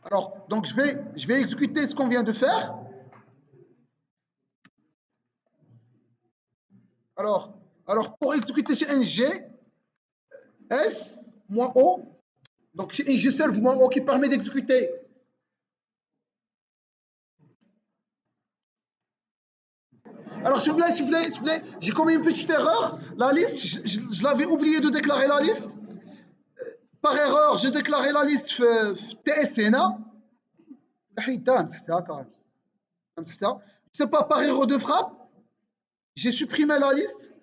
Alors, donc je vais exécuter ce qu'on vient de faire. Alors pour exécuter chez NG, S moins O, donc chez NG serve moins O qui permet d'exécuter. Alors, s'il vous plaît, j'ai commis une petite erreur. La liste, je l'avais oublié de déclarer la liste. Par erreur, j'ai déclaré la liste TS هنا. حيدتها مسحتها كارم. مسحتها. Je sais pas, par erreur de frappe, j'ai supprimé la liste.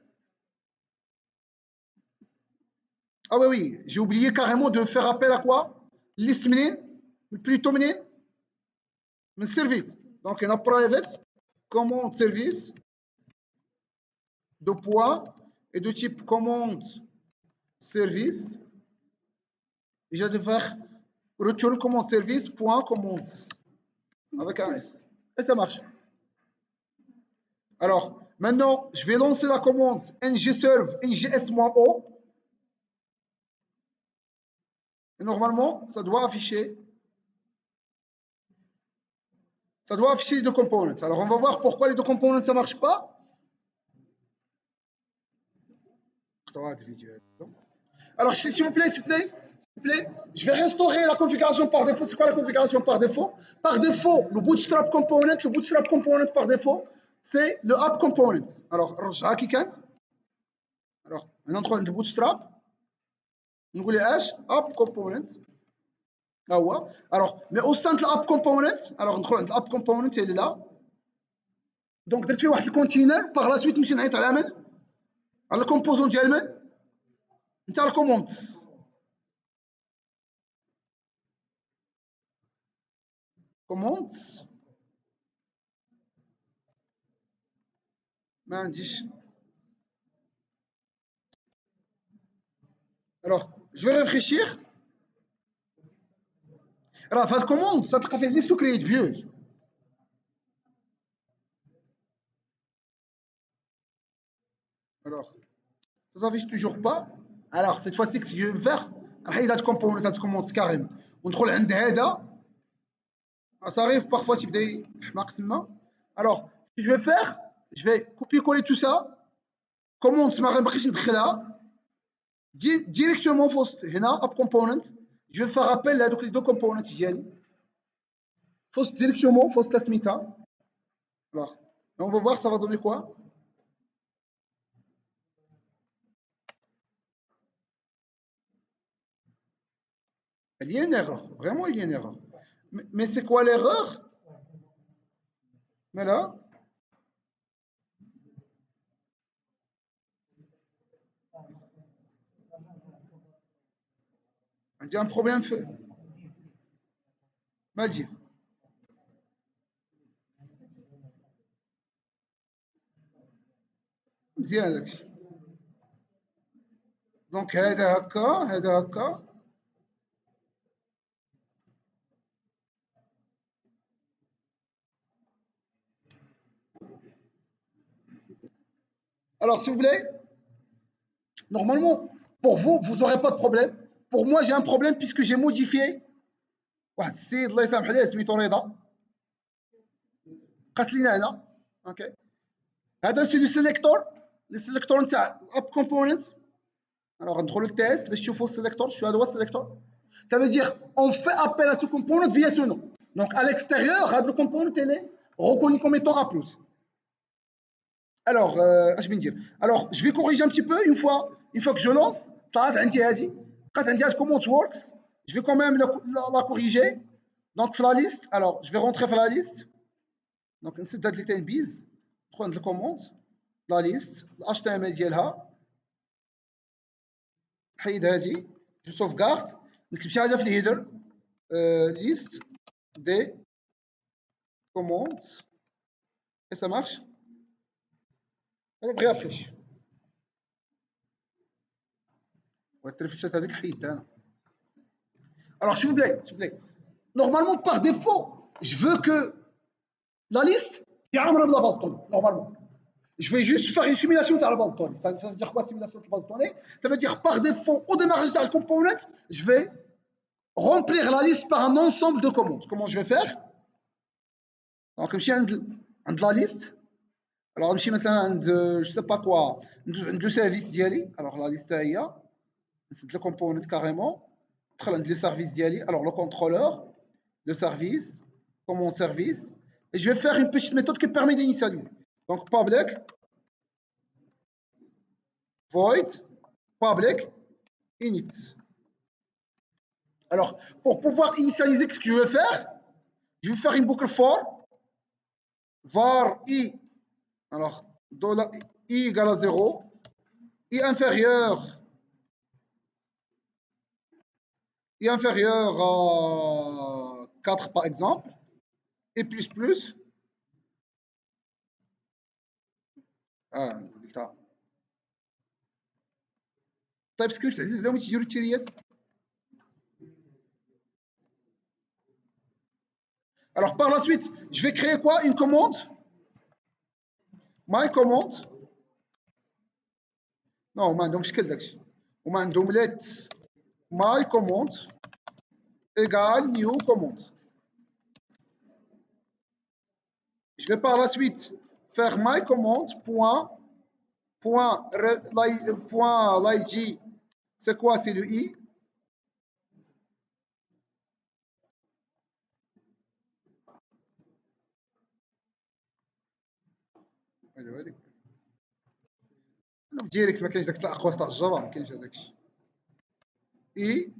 Ah oui, oui, j'ai oublié carrément de faire appel à quoi? Liste منين? Plutôt منين? من service. Donc, il y a private, commande service, de poids et de type commande service. Et je vais faire return commande service point commandes avec un S. Et ça marche. Alors, maintenant, je vais lancer la commande ngserve ngs-o. Et normalement, ça doit afficher les deux components. Alors, on va voir pourquoi les deux components ça ne marche pas. Alors, s'il vous plaît, je vais restaurer la configuration par défaut. C'est quoi la configuration par défaut? Par défaut, le bootstrap component par défaut, c'est le app component. Alors, رجعها كي كانت. Alors, maintenant, ندخل عند bootstrap. نقول ايش؟ app component. ها هو. Alors, mais au sein de l'app component, alors ندخل عند l'app component اللي là. Donc, درت فيه واحد الكونتينر. Par la suite, نمشي نعيط على من؟ على الكومبوزون ديال من؟ نتاع الكوموندز. commandes ما عنديش. alors je vais réfléchir. راه في هاد الكوموند تلقى فيه ليست كرييت فيوز. alors ça s'affiche toujours pas. alors cette fois-ci que je vais faire راح يحيد هاد الكومبوننت هاد الكوموند كاريم وندخل عند هذا. ça arrive parfois تبدا يحماق تما. alors ce que je vais faire, je vais copier coller tout ça. commande ما غنبغيش ندخلها directement في وسط هنا app component. je vais faire appel à les deux components ديالي في وسط directement في وسط سميتها. alors on va voir ça va donner quoi. il y a une erreur, vraiment il y a une erreur. mais c'est quoi l'erreur? mais là عندي un problème في ما تجيب. مزيان داكشي. دونك هذا هكا. alors s'il vous plaît, normalement pour vous n'aurez pas de problème. pour moi j'ai un problème puisque j'ai modifié واحد السيد الله يسامح عليه سميتو رضا قاس لينا هنا. اوكي هذا سي لو سيليكتور نتاع اب كومبوننت. alors ندخلوا للتي اس باش تشوفوا السيليكتور. شو هذا هو السيليكتور؟ ça veut dire on fait appel à ce component via ce nom. donc à l'extérieur هذا الكومبوننت il est reconnu comme étant applet. alors اش بندير؟ alors je vais corriger un petit peu une fois que je lance. طلعت عندي هذه بقات عندي هاد comment works. je vais quand même la corriger. donc في la liste, alors je vais rentrer في la liste. donc نسد هاد اللي بيز ندخل عند الكوموند لا ليست الاتش تي ام ال ديالها نحيد هادي جو سوفغارد نكتب شي حاجه في الهيدر ليست دي كوموند اي سا مارش. انا بغي افريش والترفيشات هذيك حيدتها انا. alors s'il vous plaît, normalement par défaut je veux que la liste est عامره بلا باز طوني. normalement je vais juste faire une simulation de la base de données. Ça veut dire quoi simulation de la base de données? Ça veut dire par défaut au démarrage de la component, je vais remplir la liste par un ensemble de commandes. Comment je vais faire? Donc, je suis de la liste. Alors, je suis maintenant, je ne sais pas quoi, le service d'y aller. Alors, la liste, c'est le component carrément. Le service d'y aller. Alors, le contrôleur, le service, commande service. Et je vais faire une petite méthode qui permet d'initialiser. Donc, public, void, public, init. Alors, pour pouvoir initialiser, ce que je vais faire? Je vais faire une boucle for, var i, alors, i égale à 0, i inférieur à 4 par exemple, et plus, TypeScript عزيز اليوم تيجيو التيريات. Alors par la suite, je vais créer quoi? Une commande. My commande. Non, ما عندهمش شكل داكشي. وما عندهم let my commande égale new commande. Je vais par la suite faire my commande point l'id, c'est quoi? C'est le i. ديريكت ما كاينش داك الاقواس تاع الجافا، ما كاينش هذاك الشيء. Et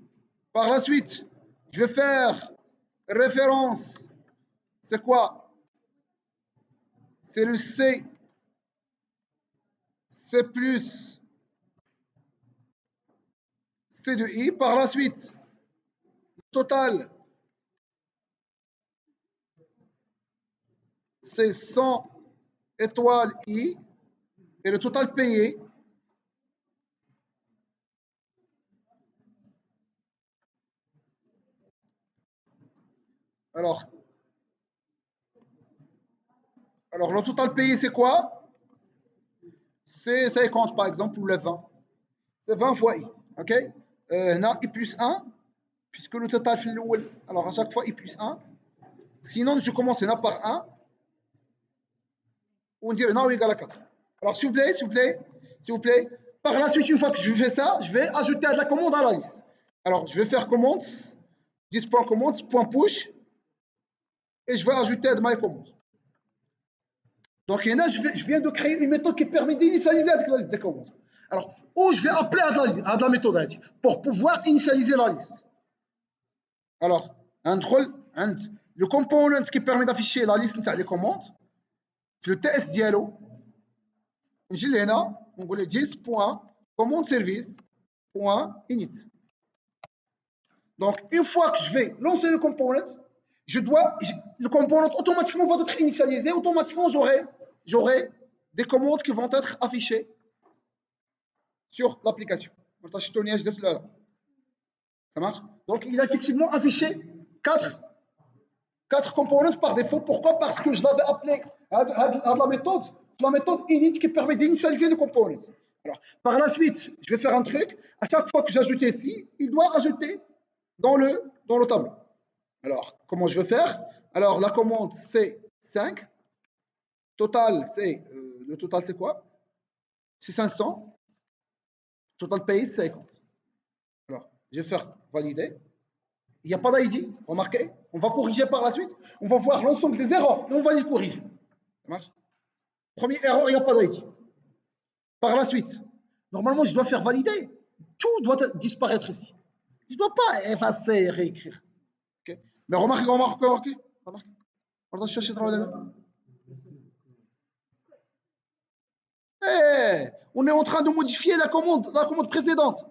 par la suite, je vais faire référence. C'est quoi? C'est le C. C plus C de I. Par la suite, total, c'est 100 étoiles I. Et le total payé, alors le total payé, c'est quoi? C'est 50 par exemple, ou le 20. C'est 20 fois I. OK? I plus 1, puisque le total fait l'ouel. Alors à chaque fois I plus 1. Sinon, je commence par 1. On dirait non égale à 4. Alors s'il vous plaît, par la suite, une fois que je fais ça, je vais ajouter de la commande à la liste. Alors je vais faire commande, 10.commande, .push, et je vais ajouter de my commande. Donc là, je viens de créer une méthode qui permet d'initialiser la liste des commandes. Alors, où je vais appeler à la méthode pour pouvoir initialiser la liste. Alors, le component qui permet d'afficher la liste des commandes, c'est le TS dialog. نجي لهنا ونقول له 10.command service.init. Donc, une fois que je vais lancer le component, le component automatiquement va être initialisé. Automatiquement, j'aurai des commandes qui vont être affichées sur l'application. Ça marche? Donc, il a effectivement affiché 4 components par défaut. Pourquoi? Parce que je l'avais appelé à la méthode init qui permet d'initialiser le component. Alors, par la suite, je vais faire un truc. À chaque fois que j'ajoute ici, il doit ajouter dans le tableau. Alors, comment je vais faire? Alors, la commande, c'est 5. Total, le total, c'est quoi? C'est 500. Total payé, c'est 50. Alors, je vais faire valider. Il n'y a pas d'ID, remarquez. On va corriger par la suite. On va voir l'ensemble des erreurs et on va les corriger. Ça marche? Première erreur, il n'y a pas d'ID. Par la suite, normalement, je dois faire valider. Tout doit disparaître ici. Je ne dois pas effacer et réécrire. Okay? Mais remarquez. On va chercher on est en train de modifier la commande précédente.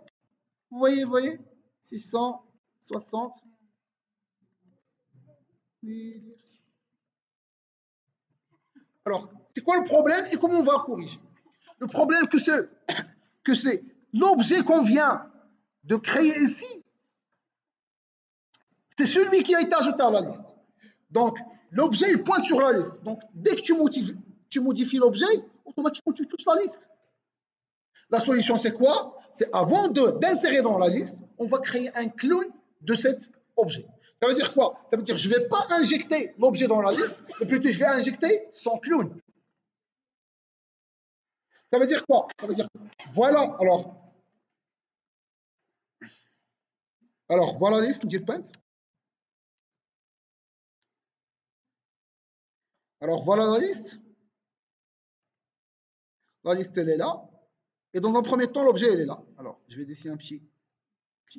Vous voyez 660. Alors, c'est quoi le problème et comment on va corriger? Le problème que c'est l'objet qu'on vient de créer ici, c'est celui qui a été ajouté à la liste. Donc, l'objet, il pointe sur la liste. Donc, dès que tu modifies l'objet, automatiquement, tu touches la liste. La solution, c'est quoi? C'est avant d'insérer dans la liste, on va créer un clone de cet objet. Ça veut dire quoi? Ça veut dire que je ne vais pas injecter l'objet dans la liste, mais plutôt je vais injecter son clone. Ça veut dire quoi? Ça veut dire, voilà, alors voilà la liste, alors voilà la liste. La liste, elle est là. Et dans un premier temps, l'objet, elle est là. Alors, je vais dessiner un petit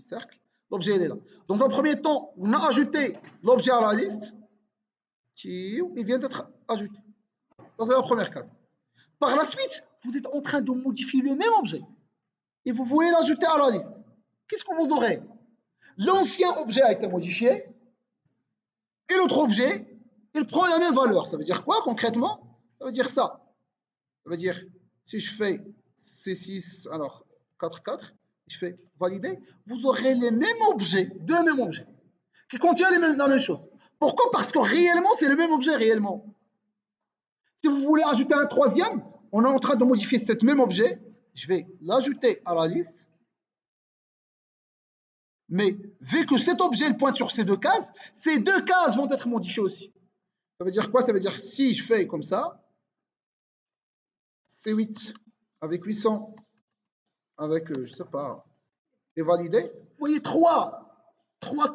cercle. L'objet, elle est là. Dans un premier temps, on a ajouté l'objet à la liste. Il vient d'être ajouté. Ça, c'est la première case. Par la suite, vous êtes en train de modifier le même objet. Et vous voulez l'ajouter à la liste. Qu'est-ce que vous aurez? L'ancien objet a été modifié. Et l'autre objet, il prend la même valeur. Ça veut dire quoi concrètement? Ça veut dire ça. Ça veut dire, si je fais C6, alors 4, 4, je fais valider, vous aurez les mêmes objets, deux mêmes objets, qui contiennent la même chose. Pourquoi? Parce que réellement, c'est le même objet, réellement. Si vous voulez ajouter un troisième, on est en train de modifier cet même objet, je vais l'ajouter à la liste, mais vu que cet objet il pointe sur ces deux cases vont être modifiées aussi. Ça veut dire quoi? Ça veut dire si je fais comme ça, C8 avec 800, avec, je ne sais pas, et validé, vous voyez trois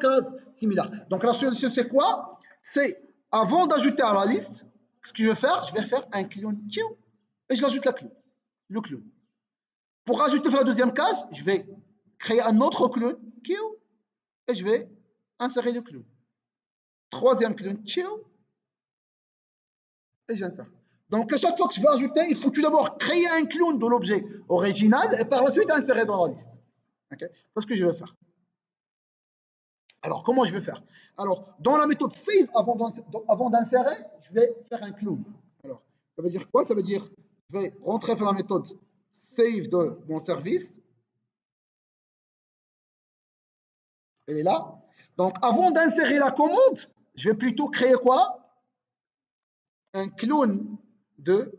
cases similaires. Donc la solution, c'est quoi? C'est, avant d'ajouter à la liste, ce que je vais faire un clone, et je l'ajoute le clone. Pour ajouter la deuxième case, je vais créer un autre clone, et je vais insérer le clone. Troisième clone, et j'insère. Donc à chaque fois que je vais ajouter, il faut tout d'abord créer un clone de l'objet original et par la suite insérer dans la liste. Okay? C'est ce que je vais faire. Alors, comment je vais faire? Alors, dans la méthode save, avant d'insérer, je vais faire un clone. Alors, ça veut dire quoi? Ça veut dire, je vais rentrer dans la méthode save de mon service. Elle est là. Donc, avant d'insérer la commande, je vais plutôt créer quoi? Un clone de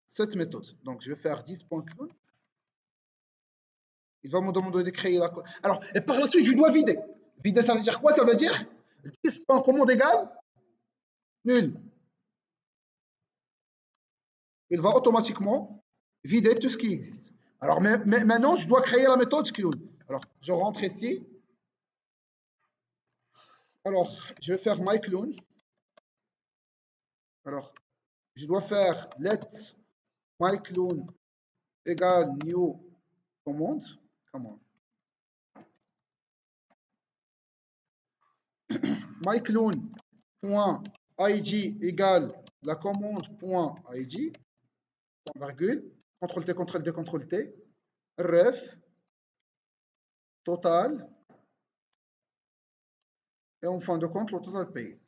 cette méthode. Donc, je vais faire 10.clone. Il va me demander de créer la commande. Alors, et par la suite, je dois vider. Vider, ça veut dire quoi? Ça veut dire 10.commande égale nul. Il va automatiquement vider tout ce qui existe. Alors maintenant, je dois créer la méthode clone. Alors, je rentre ici. Alors, je vais faire myClone. Alors, je dois faire let myClone égale new command. myClone.id égale la commande.id, virgule, CTRL-T, CTRL-T, CTRL-T, ref, total, et en fin de compte, le total payé.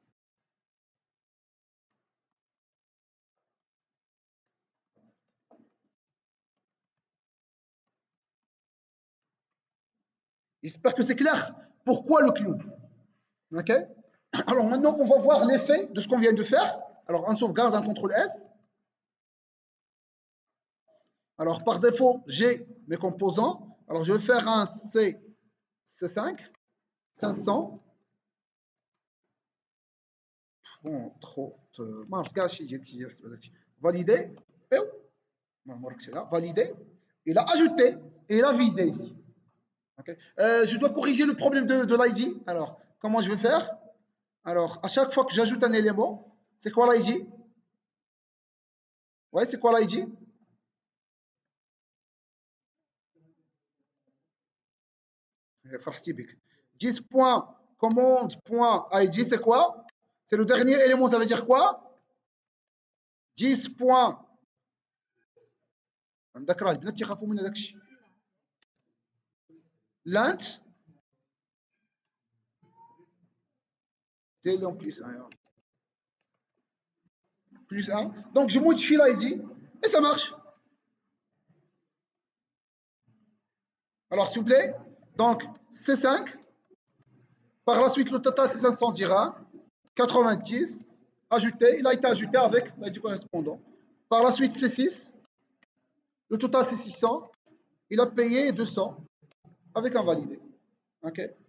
J'espère que c'est clair. Pourquoi le clone? Ok? Alors maintenant, on va voir l'effet de ce qu'on vient de faire. Alors, un sauvegarde, un CTRL S. Alors, par défaut, j'ai mes composants. Alors, je vais faire un C5, 500. Bon, trop. Valider. Valider. Et là, ajouter. Et là, viser ici. Okay. Je dois corriger le problème de l'ID. Alors, comment je vais faire? Alors, à chaque fois que j'ajoute un élément, c'est quoi l'ID? Ouais, c'est quoi l'ID? فرحتي 10.commande.id, c'est quoi? C'est le dernier élément, ça veut dire quoi? 10. عندك راه البنات تيخافوا من هذاك الشيء. L'int plus 1. Plus 1. Donc je modifie l'ID et ça marche. Alors s'il vous plaît, donc C5, par la suite le total c'est 500 dirhams, 90, ajouté, il a été ajouté avec l'ID correspondant. Par la suite C6, le total c'est 600, il a payé 200 avec un validé. OK.